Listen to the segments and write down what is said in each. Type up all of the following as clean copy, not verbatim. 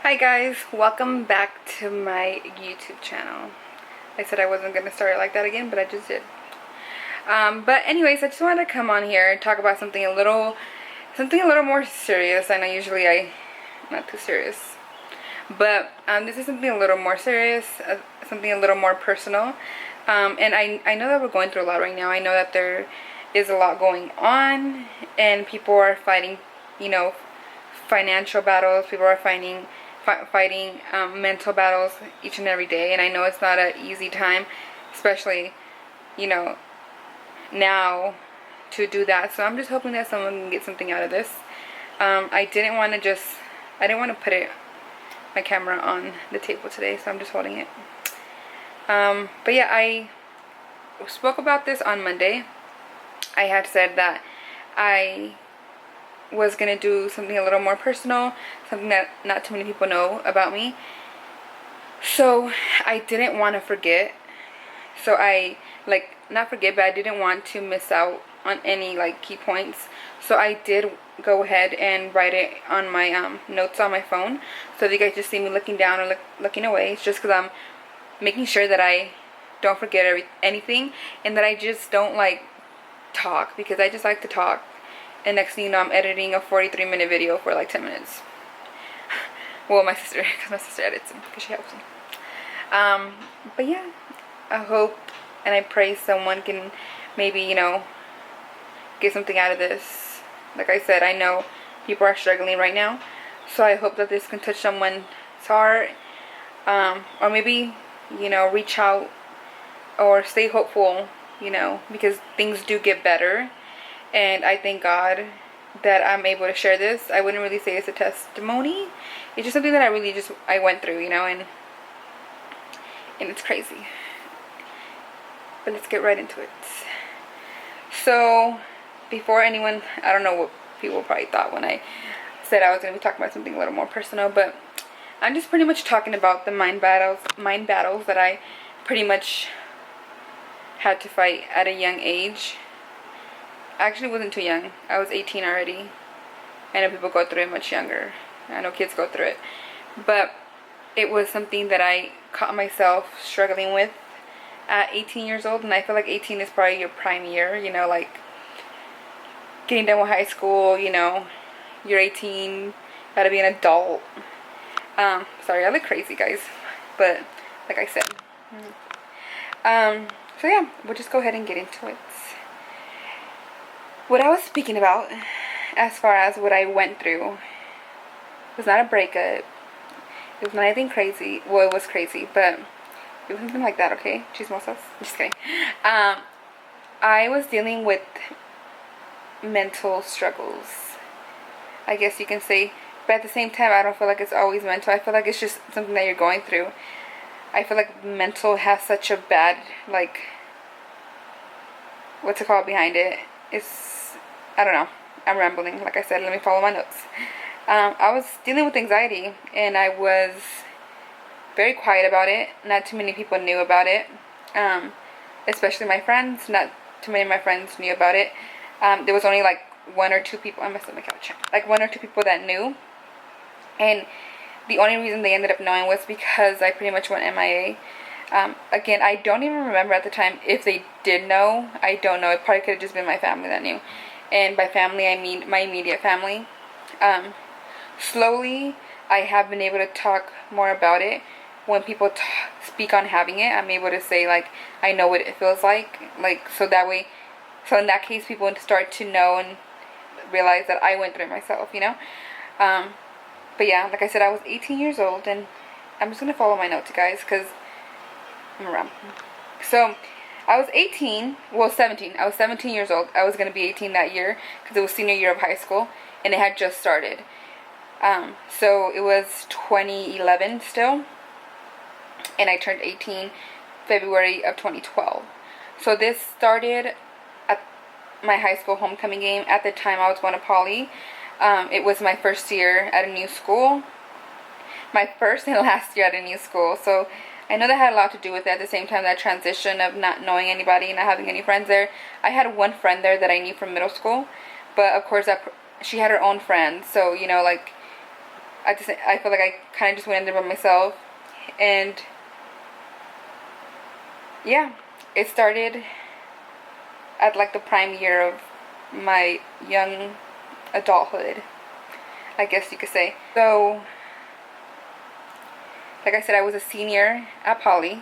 Hi guys, welcome back to my YouTube channel. I said I wasn't going to start it like that again, but I just did. But anyways, I just wanted to come on here and talk about something a little more serious. I know usually I'm not too serious, but this is something a little more serious, something a little more personal. And I know that we're going through a lot right now. I know that there is a lot going on, and people are fighting, financial battles. People are fighting mental battles each and every day, and I know it's not an easy time, especially now, to do that. So I'm just hoping that someone can get something out of this. I didn't want to put my camera on the table today, so I'm just holding it. But yeah, I spoke about this on Monday. I had said that I was going to do something a little more personal, something that not too many people know about me. So I didn't want to forget. So not forget, but I didn't want to miss out on any key points. So I did go ahead and write it on my notes on my phone. So if you guys just see me looking down or looking away, it's just because I'm making sure that I don't forget anything, and that I just don't talk, because I just like to talk. And next thing you know, I'm editing a 43-minute video for 10 minutes. Well, my sister, because my sister edits them, because she helps me. But yeah, I hope and I pray someone can maybe, get something out of this. Like I said, I know people are struggling right now. So I hope that this can touch someone's heart. Or maybe, reach out or stay hopeful, because things do get better. And I thank God that I'm able to share this. I wouldn't really say it's a testimony. It's just something that I went through, and it's crazy. But let's get right into it. So, before anyone, I don't know what people probably thought when I said I was going to be talking about something a little more personal, but I'm just pretty much talking about the mind battles that I pretty much had to fight at a young age. Actually wasn't too young. I was 18 already. I know people go through it much younger. I know kids go through it. But it was something that I caught myself struggling with at 18 years old. And I feel like 18 is probably your prime year. Getting done with high school, you're 18, gotta be an adult. Sorry, I look crazy, guys. But, like I said. So yeah, we'll just go ahead and get into it. What I was speaking about, as far as what I went through, was not a breakup. It was not anything crazy. Well, it was crazy, but it was something like that, okay? Chismosas. Just kidding. I was dealing with mental struggles, I guess you can say. But at the same time, I don't feel like it's always mental. I feel like it's just something that you're going through. I feel like mental has such a bad, what's it called behind it? I don't know. I'm rambling. Like I said, let me follow my notes. I was dealing with anxiety, and I was very quiet about it. Not too many people knew about it, especially my friends. Not too many of my friends knew about it. There was only one or two people. I messed up my couch. One or two people that knew, and the only reason they ended up knowing was because I pretty much went MIA. Again, I don't even remember at the time if they did know. I don't know. It probably could have just been my family that knew. And by family, I mean my immediate family. Slowly, I have been able to talk more about it. When people speak on having it, I'm able to say, I know what it feels like. So that way, so in that case, people would start to know and realize that I went through it myself, But yeah, like I said, I was 18 years old, and I'm just going to follow my notes, guys, because I'm around. So, I was 17. I was 17 years old. I was going to be 18 that year, because it was senior year of high school, and it had just started. So, it was 2011 still, and I turned 18 February of 2012. So, this started at my high school homecoming game. At the time, I was going to Poly. It was my first year at a new school. My first and last year at a new school. So, I know that had a lot to do with it. At the same time, that transition of not knowing anybody, not having any friends there. I had one friend there that I knew from middle school, but of course she had her own friends. So, I feel like I kind of just went in there by myself. And yeah, it started at like the prime year of my young adulthood, I guess you could say. So, like I said, I was a senior at Poly,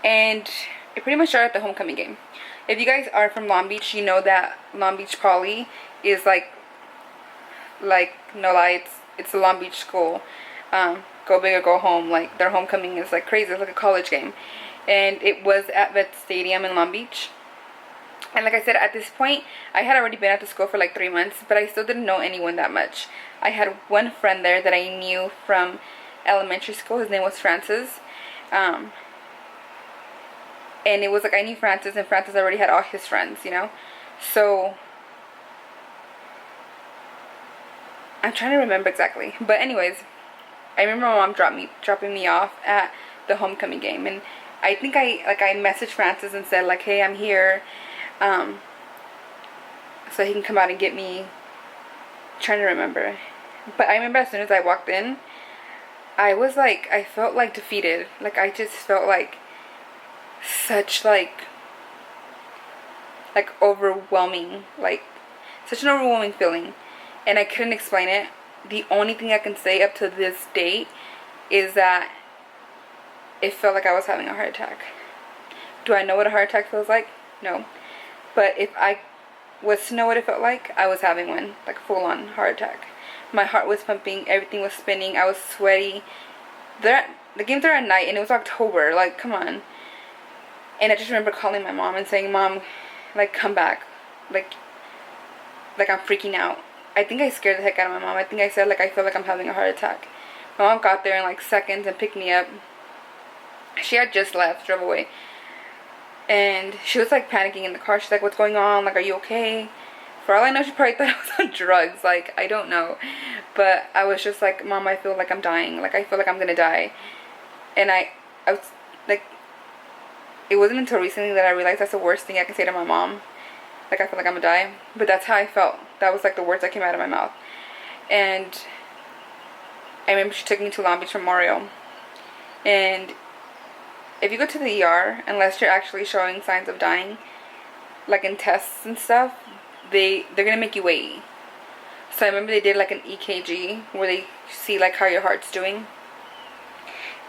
and it pretty much started at the homecoming game. If you guys are from Long Beach, you know that Long Beach Poly is like no lie, it's a Long Beach school. Go big or go home. Like, their homecoming is like crazy. It's like a college game, and it was at Vet Stadium in Long Beach. And like I said, at this point, I had already been at the school for like 3 months, but I still didn't know anyone that much. I had one friend there that I knew from elementary school. His name was Francis. And it was like I knew Francis, and Francis already had all his friends, you know? So, I'm trying to remember exactly. But anyways, I remember my mom dropping me off at the homecoming game. And I think I messaged Francis and said like, hey, I'm here. So he can come out and get me. I'm trying to remember. But I remember as soon as I walked in, I felt like defeated. Like, I just felt like such like overwhelming, like such an overwhelming feeling, and I couldn't explain it. The only thing I can say up to this date is that it felt like I was having a heart attack. Do I know what a heart attack feels like? No. But if I was to know what it felt like, I was having one, like full on heart attack. My heart was pumping, everything was spinning, I was sweaty. The games are at night, and it was October, like, come on. And I just remember calling my mom and saying, Mom, like, come back. Like I'm freaking out. I think I scared the heck out of my mom. I think I said, like, I feel like I'm having a heart attack. My mom got there in, like, seconds and picked me up. She had just left, drove away. And she was, like, panicking in the car. She's like, what's going on? Like, are you okay? For all I know, she probably thought I was on drugs. Like, I don't know. But I was just like, Mom, I feel like I'm dying. Like, I feel like I'm gonna die. And I was, like, it wasn't until recently that I realized that's the worst thing I can say to my mom. Like, I feel like I'm gonna die. But that's how I felt. That was like the words that came out of my mouth. And I remember she took me to Long Beach Memorial. And if you go to the ER, unless you're actually showing signs of dying, like in tests and stuff, they're gonna make you wait. So I remember they did like an EKG where they see like how your heart's doing.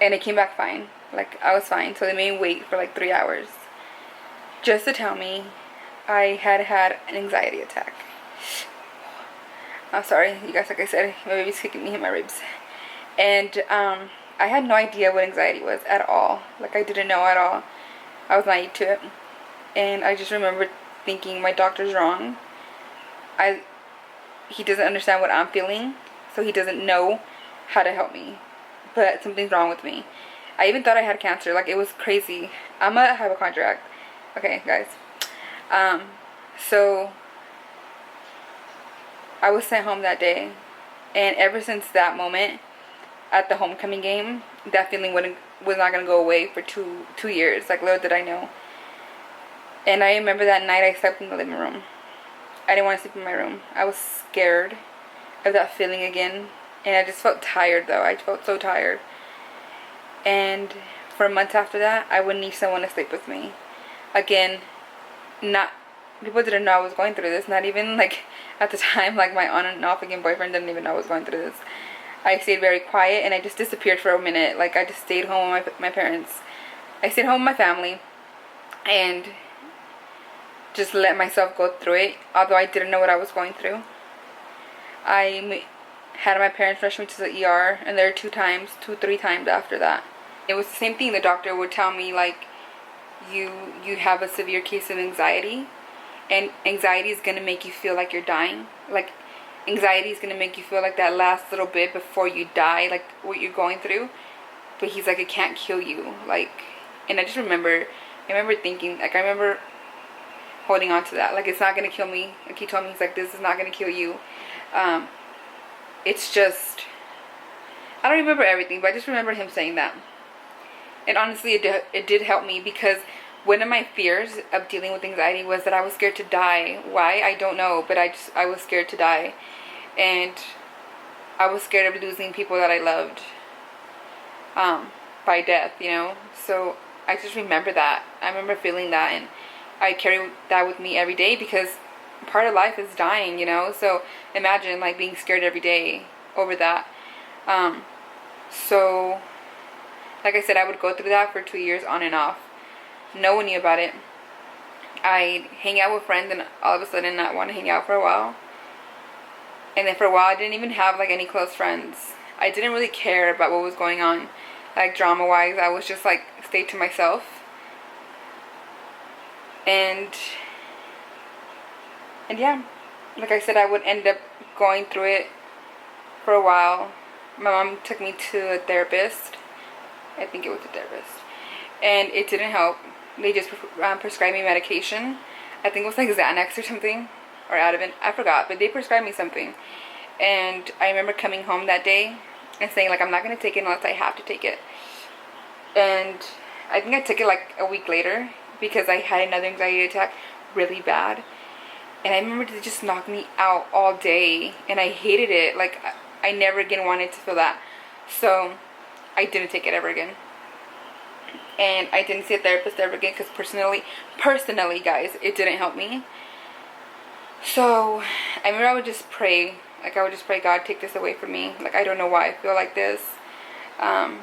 And it came back fine. Like, I was fine. So they made me wait for like 3 hours just to tell me I had an anxiety attack. I'm sorry, you guys, like I said, my baby's kicking me in my ribs. And I had no idea what anxiety was at all. Like, I didn't know at all. I was naive to it. And I just remember thinking, my doctor's wrong. He doesn't understand what I'm feeling, so he doesn't know how to help me. But something's wrong with me. I even thought I had cancer. Like, it was crazy. I'm a hypochondriac. Okay, guys. So I was sent home that day. And ever since that moment at the homecoming game, that feeling was not going to go away for two years. Like, little did I know. And I remember that night I slept in the living room. I didn't want to sleep in my room. I was scared of that feeling again. And I just felt tired, though. I felt so tired. And for months after that, I would need someone to sleep with me. Again, people didn't know I was going through this. Not even, like, at the time, like, my on and off again boyfriend didn't even know I was going through this. I stayed very quiet, and I just disappeared for a minute. Like, I just stayed home with my parents. I stayed home with my family. And just let myself go through it, although I didn't know what I was going through. I had my parents rush me to the ER, and there were 3 times after that. It was the same thing. The doctor would tell me, like, you have a severe case of anxiety, and anxiety is going to make you feel like you're dying. Like, anxiety is going to make you feel like that last little bit before you die, like what you're going through. But he's like, it can't kill you. Like, and I remember thinking, like, I remember holding on to that. Like, it's not going to kill me. Like, he told me, he's like, this is not going to kill you. It's just, I don't remember everything, but I just remember him saying that. And honestly, it did help me, because one of my fears of dealing with anxiety was that I was scared to die. Why? I don't know, but I was scared to die. And I was scared of losing people that I loved by death, you know. So I just remember that. I remember feeling that, and I carry that with me every day, because part of life is dying, you know. So imagine like being scared every day over that. So like I said, I would go through that for 2 years on and off. No one knew about it. I'd hang out with friends and all of a sudden not want to hang out for a while. And then for a while I didn't even have like any close friends. I didn't really care about what was going on, like drama wise. I was just like stayed to myself. And yeah, like I said, I would end up going through it for a while. My mom took me to a therapist. I think it was a therapist. And it didn't help. They just prescribed me medication. I think it was like Xanax or something. Or Ativan. I forgot. But they prescribed me something. And I remember coming home that day and saying like, I'm not going to take it unless I have to take it. And I think I took it like a week later, because I had another anxiety attack really bad. And I remember it just knocked me out all day. And I hated it. Like, I never again wanted to feel that. So I didn't take it ever again. And I didn't see a therapist ever again, because personally guys, it didn't help me. So I remember I would just pray. Like, I would just pray, God, take this away from me. Like, I don't know why I feel like this. And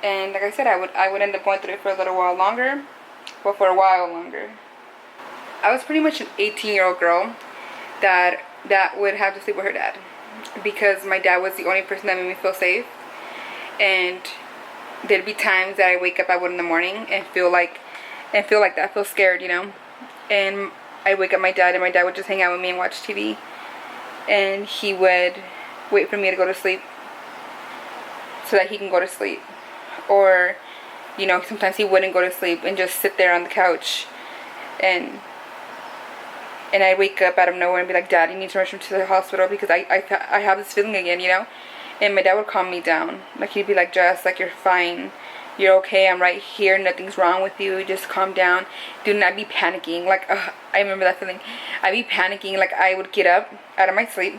like I said, I would end up going through it for a little while longer. Well, for a while longer. I was pretty much an 18-year-old girl that would have to sleep with her dad, because my dad was the only person that made me feel safe. And there'd be times that I wake up at 1 in the morning and feel like that, feel scared, you know. And I'd wake up my dad, and my dad would just hang out with me and watch TV. And he would wait for me to go to sleep so that he can go to sleep. Or, you know, sometimes he wouldn't go to sleep and just sit there on the couch. And I'd wake up out of nowhere and be like, Dad, you need to rush him to the hospital, because I have this feeling again, you know. And my dad would calm me down. Like, he'd be like, Jess, like, you're fine. You're okay. I'm right here. Nothing's wrong with you. Just calm down. Do not be panicking. Like, I remember that feeling. I'd be panicking. Like, I would get up out of my sleep,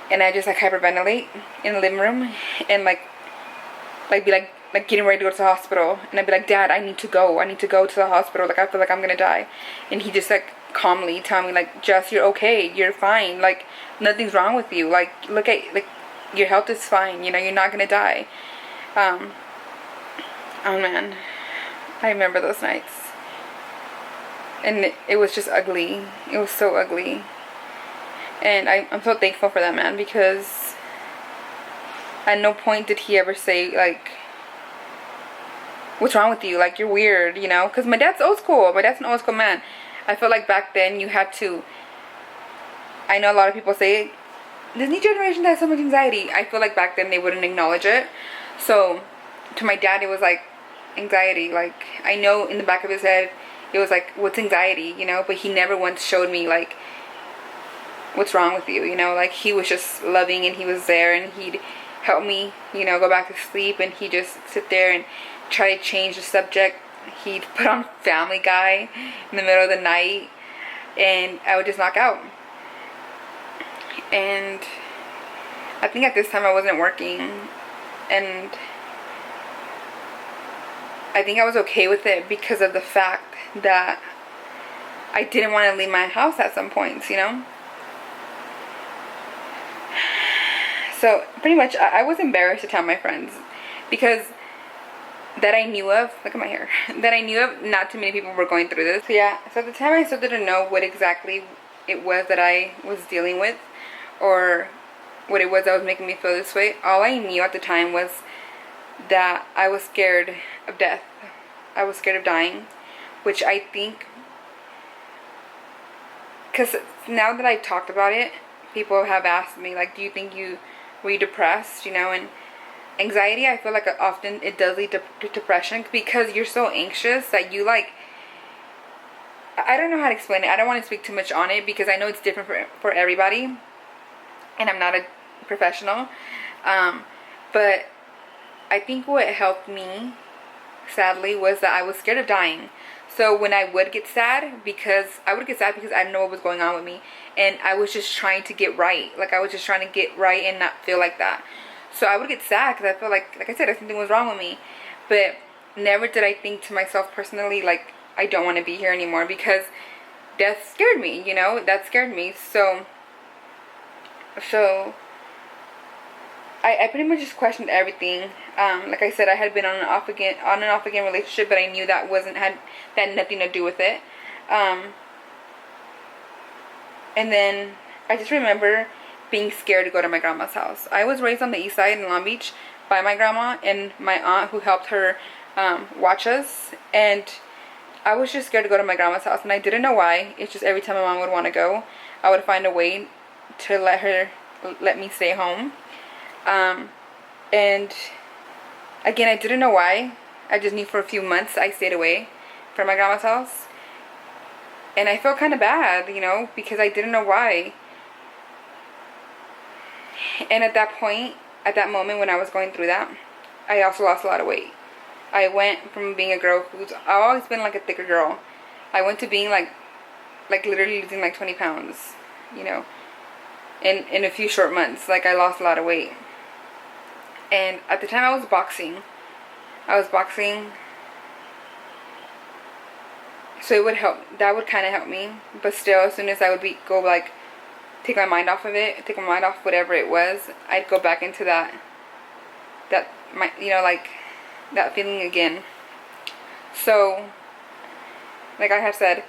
and I'd just, like, hyperventilate in the living room. And, like be like getting ready to go to the hospital. And I'd be like, Dad, I need to go. I need to go to the hospital. Like, I feel like I'm going to die. And he just, like, calmly tell me, like, Jess, you're okay. You're fine. Like, nothing's wrong with you. Like, look at, like, your health is fine, you know, you're not gonna die. Oh man, I remember those nights, and it was just ugly. It was so ugly. And I'm so thankful for that man, because at no point did he ever say like, what's wrong with you, like, you're weird, you know. Because my dad's old school. My dad's an old school man. I feel like back then you had to, I know a lot of people say this new generation has so much anxiety. I feel like back then they wouldn't acknowledge it. So to my dad, it was like anxiety. Like, I know in the back of his head it was like, what's anxiety, you know. But he never once showed me like, what's wrong with you, you know. Like, he was just loving, and he was there, and he'd help me, you know, go back to sleep. And he'd just sit there and try to change the subject. He'd put on Family Guy in the middle of the night, and I would just knock out. And I think at this time I wasn't working, and I think I was okay with it because of the fact that I didn't want to leave my house at some points, you know. So pretty much I was embarrassed to tell my friends, because that I knew of, look at my hair, that I knew of, not too many people were going through this. So yeah, so at the time I still didn't know what exactly it was that I was dealing with, or what it was that was making me feel this way. All I knew at the time was that I was scared of death. I was scared of dying, which I think, because now that I've talked about it, people have asked me, like, do you think were you depressed, you know. And anxiety, I feel like often it does lead to depression, because you're so anxious that you, like, I don't know how to explain it. I don't want to speak too much on it, because I know it's different for everybody, and I'm not a professional, but I think what helped me, sadly, was that I was scared of dying. So when I would get sad, because I didn't know what was going on with me, and I was just trying to get right. Like, I was just trying to get right and not feel like that. So I would get sad because I felt like I said, something was wrong with me. But never did I think to myself personally, like, I don't want to be here anymore, because death scared me, you know, that scared me. So I pretty much just questioned everything. Like I said, I had been on and off again relationship, but I knew that had nothing to do with it. And then I just remember being scared to go to my grandma's house. I was raised on the east side in Long Beach by my grandma and my aunt, who helped her watch us, and I was just scared to go to my grandma's house, and I didn't know why. It's just every time my mom would want to go, I would find a way to let me stay home. And again, I didn't know why. I just knew for a few months I stayed away from my grandma's house, and I felt kind of bad, you know, because I didn't know why. And at that point, at that moment when I was going through that, I also lost a lot of weight. I went from being a girl I've always been like a thicker girl. I went to being like literally losing like 20 pounds, you know, in a few short months. Like, I lost a lot of weight. And at the time I was boxing, so it would help. That would kind of help me. But still, as soon as I would take my mind off of it, take my mind off whatever it was, I'd go back into that feeling again. So, like I have said,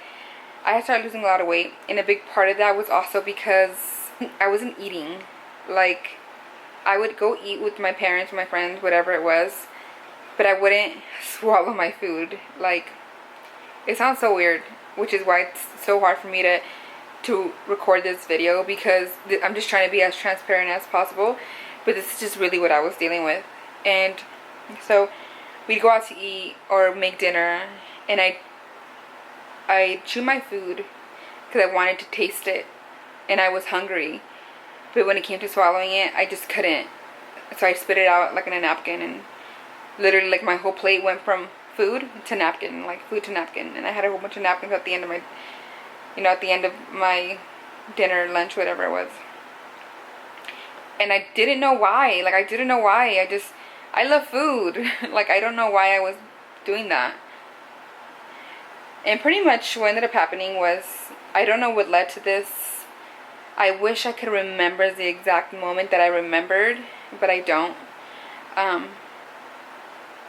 I had started losing a lot of weight, and a big part of that was also because I wasn't eating. Like, I would go eat with my parents, my friends, whatever it was, but I wouldn't swallow my food. Like, it sounds so weird, which is why it's so hard for me to record this video, because I'm just trying to be as transparent as possible, but this is just really what I was dealing with. And so we'd go out to eat or make dinner, and I chew my food because I wanted to taste it, and I was hungry, but when it came to swallowing it, I just couldn't. So I spit it out like in a napkin, and literally, like, my whole plate went from food to napkin, like food to napkin, and I had a whole bunch of napkins at the end of my, at the end of my dinner, lunch, whatever it was. And I didn't know why. Like, I love food. Like, I don't know why I was doing that. And pretty much what ended up happening was, I don't know what led to this. I wish I could remember the exact moment that I remembered, but I don't.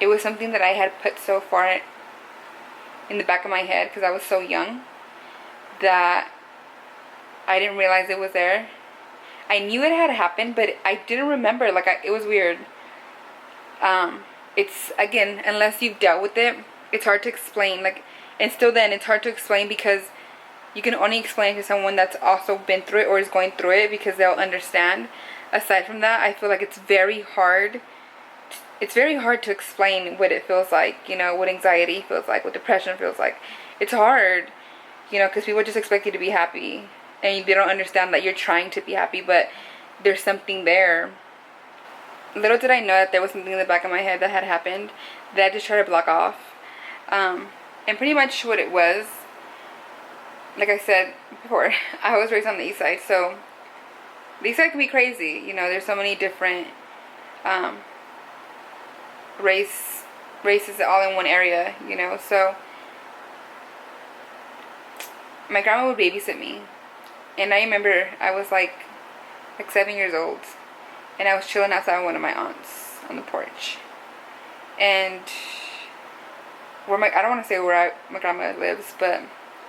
It was something that I had put so far in the back of my head because I was so young that I didn't realize it was there. I knew it had happened, but I didn't remember. Like, it was weird. It's, again, unless you've dealt with it, it's hard to explain. Like, and still then, it's hard to explain because you can only explain to someone that's also been through it or is going through it, because they'll understand. Aside from that, I feel like it's very hard. It's very hard to explain what it feels like, what anxiety feels like, what depression feels like. It's hard, because people just expect you to be happy, and they don't understand that you're trying to be happy, but there's something there. Little did I know that there was something in the back of my head that had happened that I just tried to block off. And pretty much what it was, like I said before, I was raised on the east side, so the east side can be crazy. There's so many different races all in one area, so my grandma would babysit me, and I remember I was like 7 years old, and I was chilling outside with one of my aunts on the porch, and I don't want to say where my grandma lives, but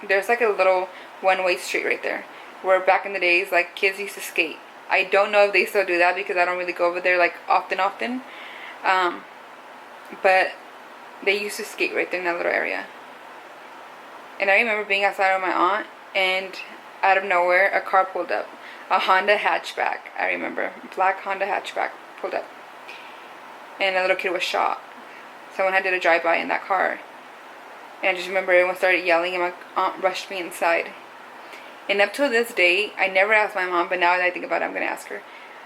there's like a little one-way street right there where back in the days, like, kids used to skate. I don't know if they still do that because I don't really go over there like often. But they used to skate right there in that little area. And I remember being outside with my aunt, and out of nowhere, a car pulled up. A Honda hatchback, I remember. Black Honda hatchback pulled up. And a little kid was shot. Someone had did a drive-by in that car. And I just remember everyone started yelling, and my aunt rushed me inside. And up till this day, I never asked my mom, but now that I think about it, I'm going to ask her.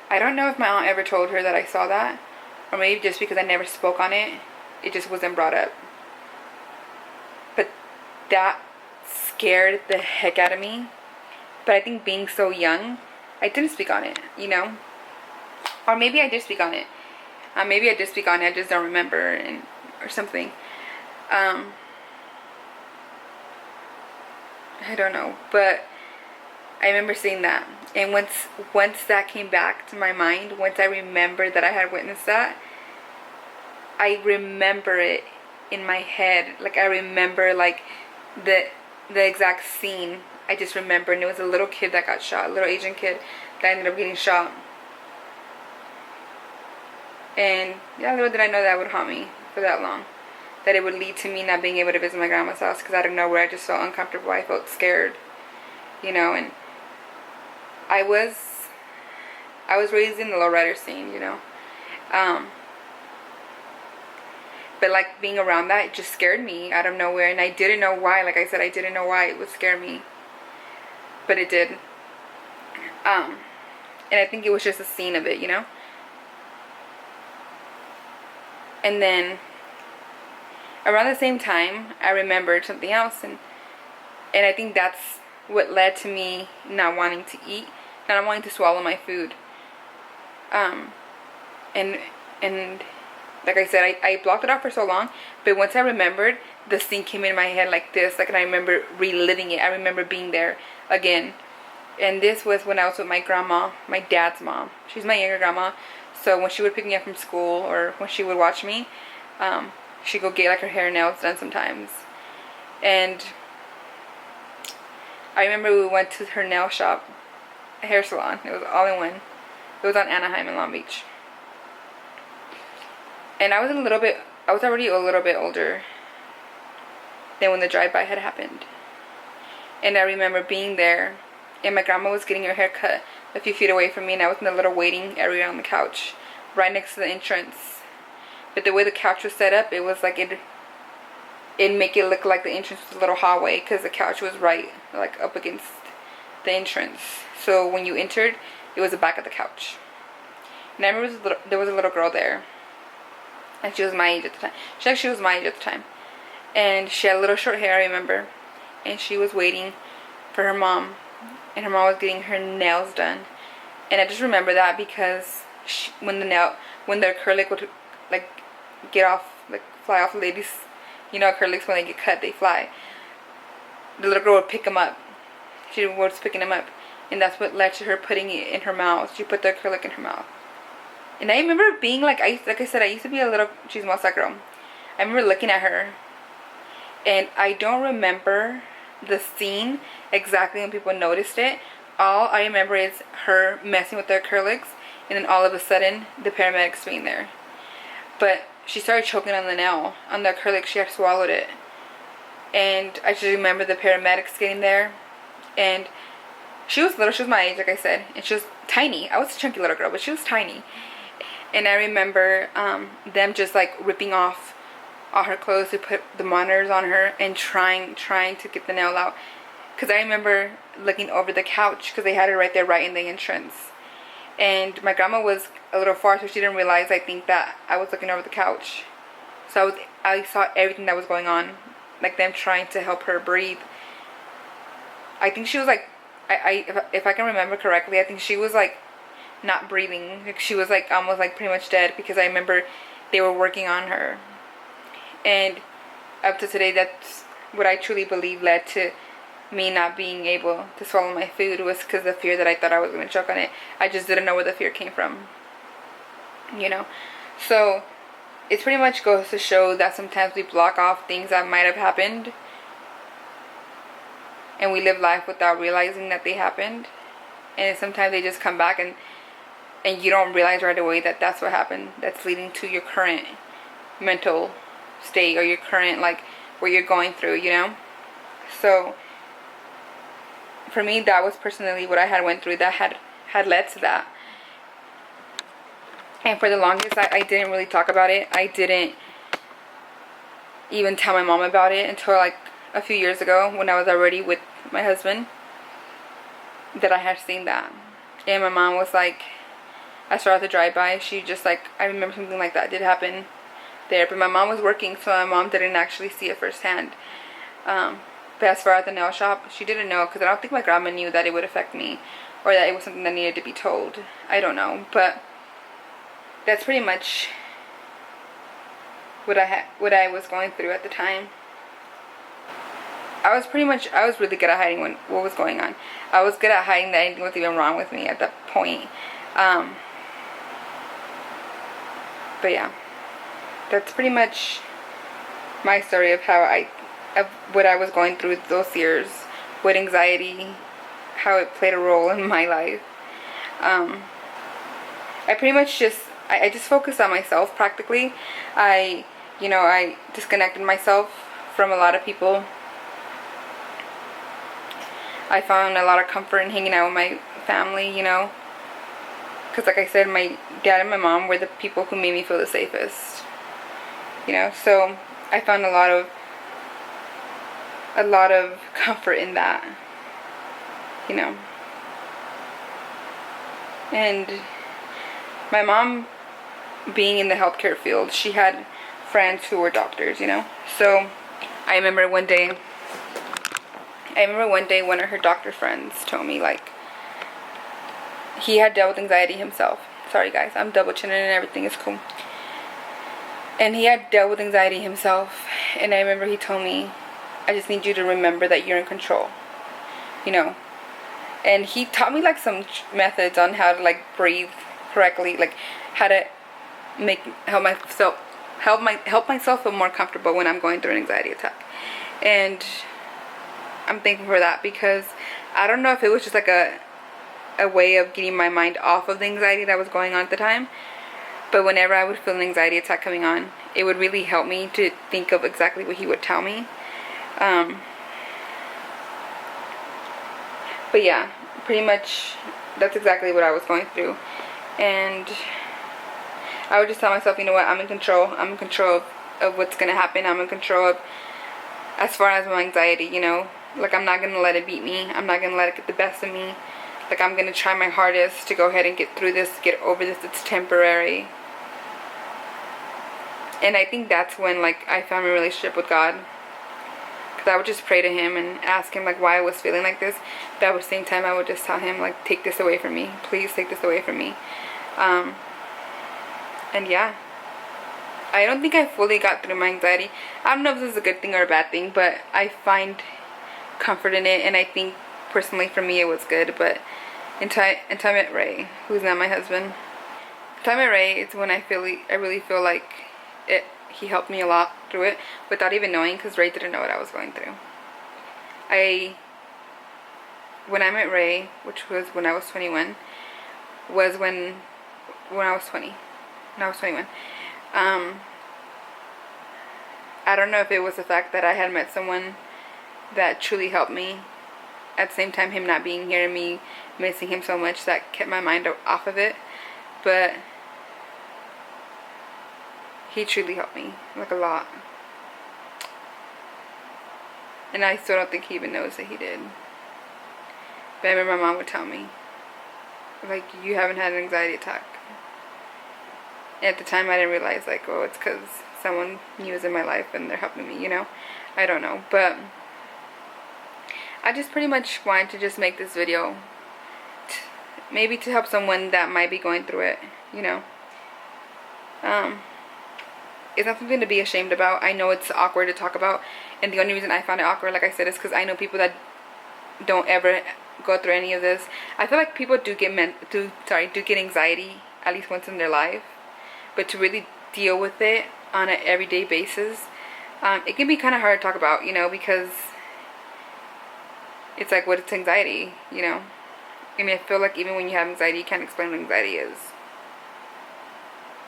I don't know if my aunt ever told her that I saw that, or maybe just because I never spoke on it, it just wasn't brought up. But that scared the heck out of me. But I think being so young, I didn't speak on it, you know? Or maybe I did speak on it. Maybe I did speak on it, I just don't remember, or something. I don't know, but I remember seeing that. And once that came back to my mind, once I remembered that I had witnessed that, I remember it in my head. Like, I remember, like, the exact scene. I just remember, and it was a little kid that got shot, a little Asian kid that ended up getting shot. And yeah, little did I know that would haunt me for that long. That it would lead to me not being able to visit my grandma's house, because out of nowhere I just felt uncomfortable. I felt scared, you know. And I was raised in the lowrider scene, you know. But like, being around that, it just scared me out of nowhere, and I didn't know why. Like I said, I didn't know why it would scare me, but it did. And I think it was just a scene of it, you know. And then around the same time, I remembered something else, and I think that's what led to me not wanting to eat, not wanting to swallow my food. And like I said, I blocked it off for so long, but once I remembered, the scene came in my head like this, like, and I remember reliving it. I remember being there again. And this was when I was with my grandma, my dad's mom. She's my younger grandma, so when she would pick me up from school, or when she would watch me, she'd go get like her hair and nails done sometimes. And I remember we went to her nail shop, a hair salon. It was all in one. It was on Anaheim in Long Beach. And I was already a little bit older than when the drive-by had happened. And I remember being there, and my grandma was getting her hair cut a few feet away from me, and I was in the little waiting area on the couch, right next to the entrance. But the way the couch was set up, it was like it'd make it look like the entrance was a little hallway, because the couch was right, like, up against the entrance. So when you entered, it was the back of the couch. And I remember there was a little girl there. And she was my age at the time. She was my age at the time. And she had a little short hair, I remember. And she was waiting for her mom. And her mom was getting her nails done. And I just remember that because when the acrylic would, like, get off, like, fly off the ladies. You know, acrylics, when they get cut, they fly. The little girl would pick them up. She was picking them up. And that's what led to her putting it in her mouth. She put the acrylic in her mouth. And I remember being like I said, I used to be a little chismosa girl. I remember looking at her, and I don't remember the scene exactly when people noticed it. All I remember is her messing with the acrylics, and then all of a sudden the paramedics being there. But she started choking on the nail, on the acrylic. She had swallowed it. And I just remember the paramedics getting there, and she was little. She was my age, like I said, and she was tiny. I was a chunky little girl, but she was tiny. And I remember them just like ripping off all her clothes to put the monitors on her and trying to get the nail out. Because I remember looking over the couch, because they had her right there, right in the entrance. And my grandma was a little far, so she didn't realize, I think, that I was looking over the couch. So I saw everything that was going on, like them trying to help her breathe. I think she was like, if I can remember correctly, I think she was like not breathing. Like, she was like almost like pretty much dead, because I remember they were working on her. And up to today, that's what I truly believe led to me not being able to swallow my food, was because of the fear that I thought I was going to choke on it. I just didn't know where the fear came from, you know. So it pretty much goes to show that sometimes we block off things that might have happened, and we live life without realizing that they happened. And sometimes they just come back, and you don't realize right away that that's what happened, that's leading to your current mental state, or your current, like, what you're going through, you know. So for me, that was personally what I had went through that had led to that. And for the longest, I didn't really talk about it. I didn't even tell my mom about it until like a few years ago, when I was already with my husband, that I had seen that. And my mom was like, I saw the drive-by, she just like, I remember something like that did happen there. But my mom was working, so my mom didn't actually see it firsthand. But as far as the nail shop, she didn't know, because I don't think my grandma knew that it would affect me, or that it was something that needed to be told. I don't know, but that's pretty much what I was going through at the time. I was really good at hiding what was going on. I was good at hiding that anything was even wrong with me at that point. But yeah, that's pretty much my story of what I was going through those years with anxiety, how it played a role in my life. I pretty much I just focused on myself practically. I disconnected myself from a lot of people. I found a lot of comfort in hanging out with my family, because like I said, my dad and my mom were the people who made me feel the safest, so I found a lot of comfort in that, and my mom, being in the healthcare field, she had friends who were doctors, so I remember one day one of her doctor friends told me, like, he had dealt with anxiety himself. Sorry guys, I'm double chinning and everything is cool. And he had dealt with anxiety himself, and I remember he told me, I just need you to remember that you're in control, and he taught me like some methods on how to like breathe correctly, like how to help myself feel more comfortable when I'm going through an anxiety attack. And I'm thankful for that, because I don't know if it was just like a way of getting my mind off of the anxiety that was going on at the time, but whenever I would feel an anxiety attack coming on, it would really help me to think of exactly what he would tell me. But yeah, pretty much that's exactly what I was going through, and I would just tell myself, you know what, I'm in control of what's gonna happen. I'm in control of, as far as my anxiety, like, I'm not gonna let it beat me. I'm not gonna let it get the best of me. Like, I'm gonna try my hardest to go ahead and get through this, get over this. It's temporary. And I think that's when, like, I found my relationship with God, because I would just pray to him and ask him, like, why I was feeling like this. But at the same time, I would just tell him, like, take this away from me. Please take this away from me. And yeah, I don't think I fully got through my anxiety. I don't know if this is a good thing or a bad thing, but I find comfort in it, and I think personally for me it was good. But until I met Ray, who's now my husband, until I met Ray, it's when I really feel like he helped me a lot through it without even knowing, because Ray didn't know what I was going through. When I met Ray, which was when I was 21, was when I was 20. When I was 21. I don't know if it was the fact that I had met someone that truly helped me, at the same time him not being here and me missing him so much, that kept my mind off of it. But he truly helped me, like, a lot. And I still don't think he even knows that he did. But I remember my mom would tell me, like, you haven't had an anxiety attack. And at the time I didn't realize, like, oh, it's because someone new is in my life and they're helping me, I don't know. But I just pretty much wanted to just make this video, maybe to help someone that might be going through it, It's not something to be ashamed about. I know it's awkward to talk about, and the only reason I found it awkward, like I said, is because I know people that don't ever go through any of this. I feel like people do get anxiety at least once in their life, but to really deal with it on an everyday basis, it can be kind of hard to talk about, because it's like, what is anxiety, I mean, I feel like even when you have anxiety, you can't explain what anxiety is.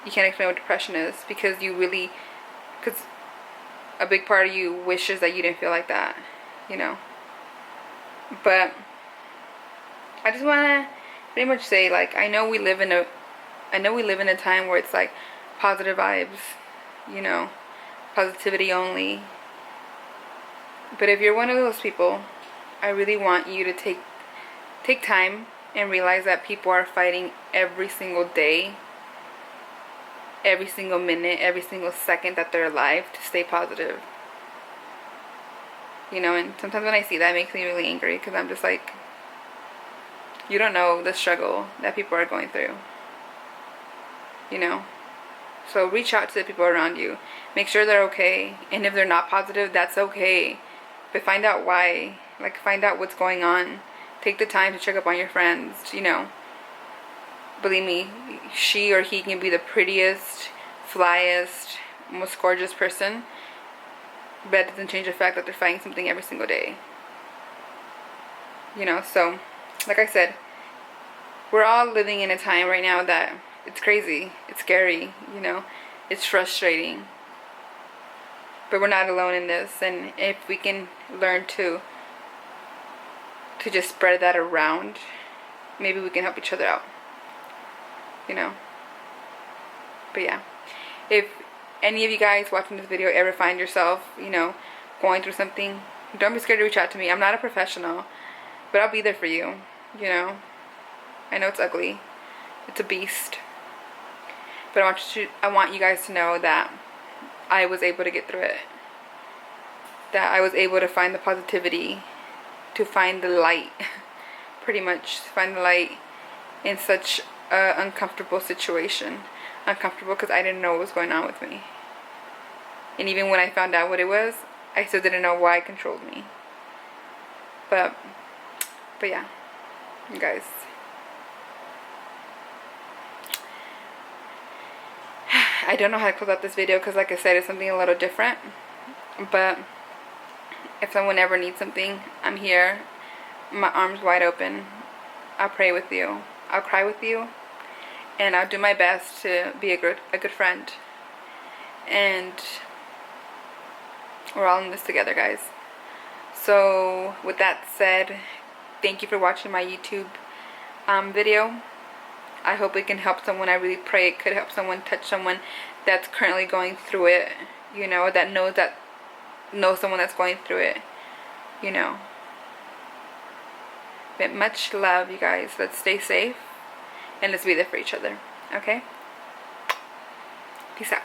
You can't explain what depression is, because a big part of you wishes that you didn't feel like that, But I just want to pretty much say, like, I know we live in a time where it's like positive vibes, positivity only. But if you're one of those people, I really want you to take time and realize that people are fighting every single day, every single minute, every single second that they're alive, to stay positive. You know, and sometimes when I see that, it makes me really angry, because I'm just like, you don't know the struggle that people are going through. You know? So reach out to the people around you. Make sure they're okay. And if they're not positive, that's okay. But find out why. Like, find out what's going on. Take the time to check up on your friends, you know. Believe me, she or he can be the prettiest, flyest, most gorgeous person, but it doesn't change the fact that they're fighting something every single day. You know, so, like I said, we're all living in a time right now that it's crazy, it's scary, you know, it's frustrating. But we're not alone in this, and if we can learn to just spread that around, maybe we can help each other out, you know. But yeah, if any of you guys watching this video ever find yourself, you know, going through something, don't be scared to reach out to me. I'm not a professional, but I'll be there for you, you know. I know it's ugly, it's a beast, but I want you guys to know that I was able to get through it, that I was able to find the positivity, to find the light, pretty much, to find the light in such an uncomfortable situation. Uncomfortable because I didn't know what was going on with me. And even when I found out what it was, I still didn't know why it controlled me. But yeah, you guys. I don't know how to close out this video because, like I said, it's something a little different. But if someone ever needs something, I'm here. My arms wide open. I'll pray with you. I'll cry with you. And I'll do my best to be a good friend. And we're all in this together, guys. So, with that said, thank you for watching my YouTube video. I hope it can help someone. I really pray it could help someone, touch someone that's currently going through it. You know, that knows someone that's going through it. You know. But much love, you guys. Let's stay safe. And let's be there for each other. Okay? Peace out.